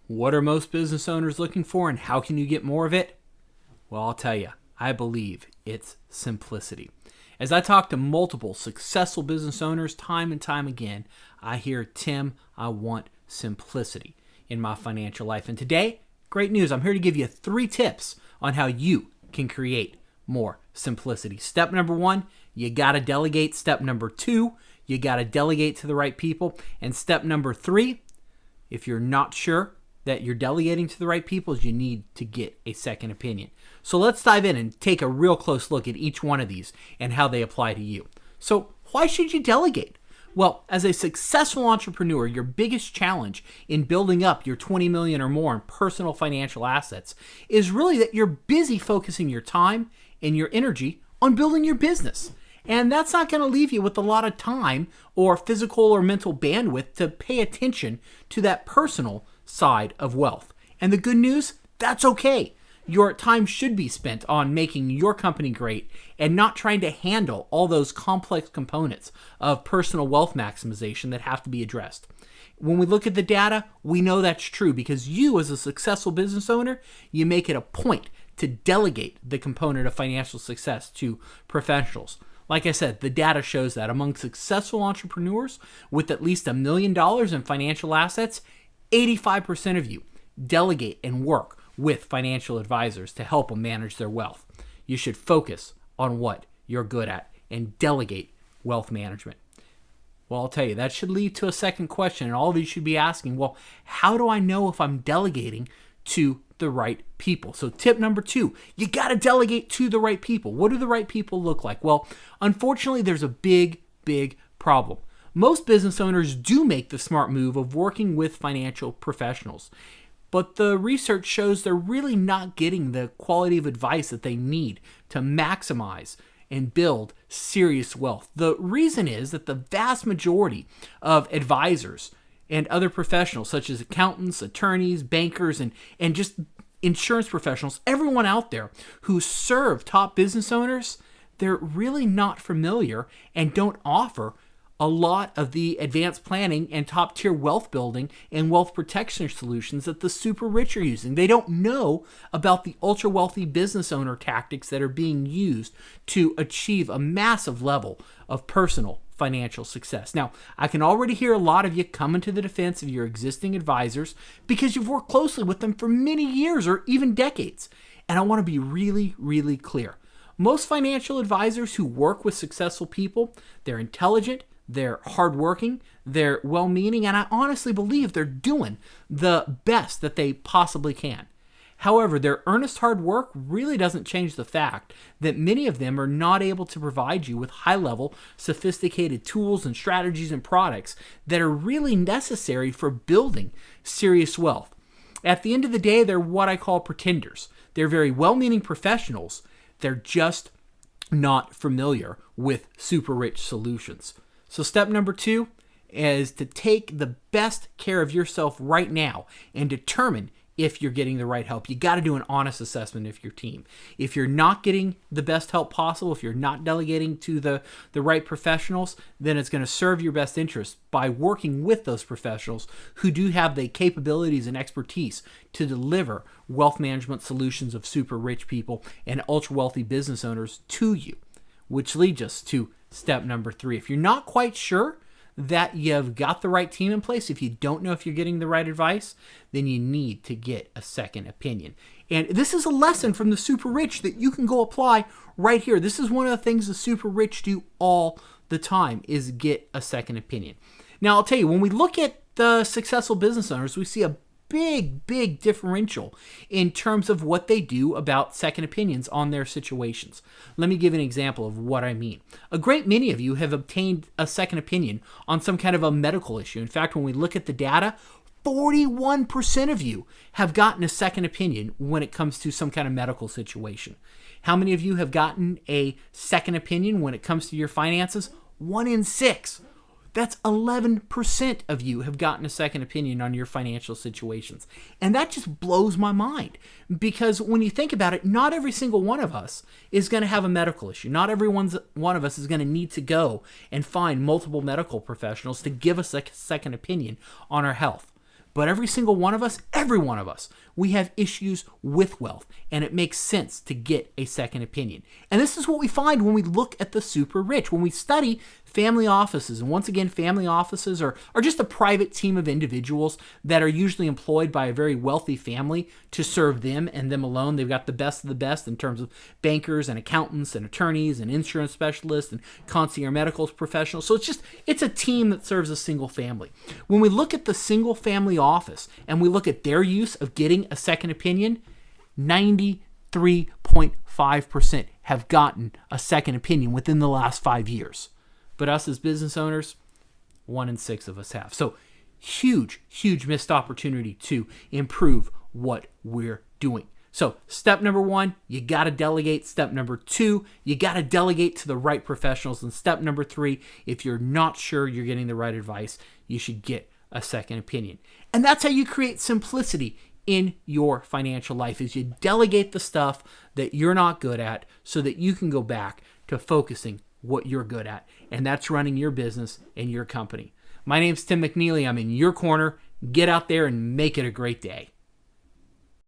What are most business owners looking for, and how can you get more of it? Well, I'll tell you, I believe it's simplicity. As I talk to multiple successful business owners time and time again, I hear, Tim, I want simplicity in my financial life. And today, great news. I'm here to give you 3 tips on how you can create more simplicity. Step number 1, you got to delegate. Step number 2, you got to delegate to the right people. And step number 3, if you're not sure that you're delegating to the right people, you need to get a second opinion. So let's dive in and take a real close look at each one of these and how they apply to you. So why should you delegate? Well, as a successful entrepreneur, your biggest challenge in building up your 20 million or more in personal financial assets is really that you're busy focusing your time and your energy on building your business. And that's not going to leave you with a lot of time or physical or mental bandwidth to pay attention to that personal side of wealth. And the good news, that's okay. Your time should be spent on making your company great and not trying to handle all those complex components of personal wealth maximization that have to be addressed. When we look at the data, we know that's true because you, as a successful business owner, you make it a point to delegate the component of financial success to professionals. Like I said, the data shows that among successful entrepreneurs with at least $1 million in financial assets, 85% of you delegate and work with financial advisors to help them manage their wealth. You should focus on what you're good at and delegate wealth management. Well, I'll tell you, that should lead to a second question, and all of you should be asking, well, how do I know if I'm delegating to the right people? So tip number 2, you got to delegate to the right people. What do the right people look like? Well, unfortunately, there's a big problem. Most business owners do make the smart move of working with financial professionals, but the research shows they're really not getting the quality of advice that they need to maximize and build serious wealth. The reason is that the vast majority of advisors and other professionals, such as accountants, attorneys, bankers, and just insurance professionals, everyone out there who serve top business owners, they're really not familiar and don't offer a lot of the advanced planning and top-tier wealth building and wealth protection solutions that the super rich are using. They don't know about the ultra-wealthy business owner tactics that are being used to achieve a massive level of personal financial success. Now, I can already hear a lot of you coming to the defense of your existing advisors because you've worked closely with them for many years or even decades. And I want to be really clear. Most financial advisors who work with successful people, they're intelligent, they're hardworking, they're well-meaning, and I honestly believe they're doing the best that they possibly can. However, their earnest hard work really doesn't change the fact that many of them are not able to provide you with high-level, sophisticated tools and strategies and products that are really necessary for building serious wealth. At the end of the day, they're what I call pretenders. They're very well-meaning professionals. They're just not familiar with super rich solutions. So step number 2 is to take the best care of yourself right now and determine if you're getting the right help. You got to do an honest assessment of your team. If you're not getting the best help possible, if you're not delegating to the right professionals, then it's going to serve your best interest by working with those professionals who do have the capabilities and expertise to deliver wealth management solutions of super rich people and ultra wealthy business owners to you, which leads us to step number 3. If you're not quite sure that you've got the right team in place, if you don't know if you're getting the right advice, then you need to get a second opinion. And this is a lesson from the super rich that you can go apply right here. This is one of the things the super rich do all the time is get a second opinion. Now, I'll tell you, when we look at the successful business owners, we see a big differential in terms of what they do about second opinions on their situations. Let me give an example of what I mean. A great many of you have obtained a second opinion on some kind of a medical issue. In fact, when we look at the data, 41% of you have gotten a second opinion when it comes to some kind of medical situation. How many of you have gotten a second opinion when it comes to your finances? 1 in 6. That's 11% of you have gotten a second opinion on your financial situations. And that just blows my mind because when you think about it, not every single one of us is going to have a medical issue. Not every one of us is going to need to go and find multiple medical professionals to give us a second opinion on our health. But every single one of us, every one of us, we have issues with wealth, and it makes sense to get a second opinion. And this is what we find when we look at the super rich, when we study family offices. And once again, family offices are just a private team of individuals that are usually employed by a very wealthy family to serve them and them alone. They've got the best of the best in terms of bankers and accountants and attorneys and insurance specialists and concierge medical professionals. So it's a team that serves a single family. When we look at the single family office and we look at their use of getting a second opinion, 93.5% have gotten a second opinion within the last 5 years. But us as business owners, 1 in 6 of us have. So huge missed opportunity to improve what we're doing. So step number 1, you got to delegate. Step number 2, you got to delegate to the right professionals. And step number 3, if you're not sure you're getting the right advice, you should get a second opinion. And that's how you create simplicity in your financial life, is you delegate the stuff that you're not good at so that you can go back to focusing what you're good at. And that's running your business and your company. My name's Tim McNeely. I'm in your corner. Get out there and make it a great day.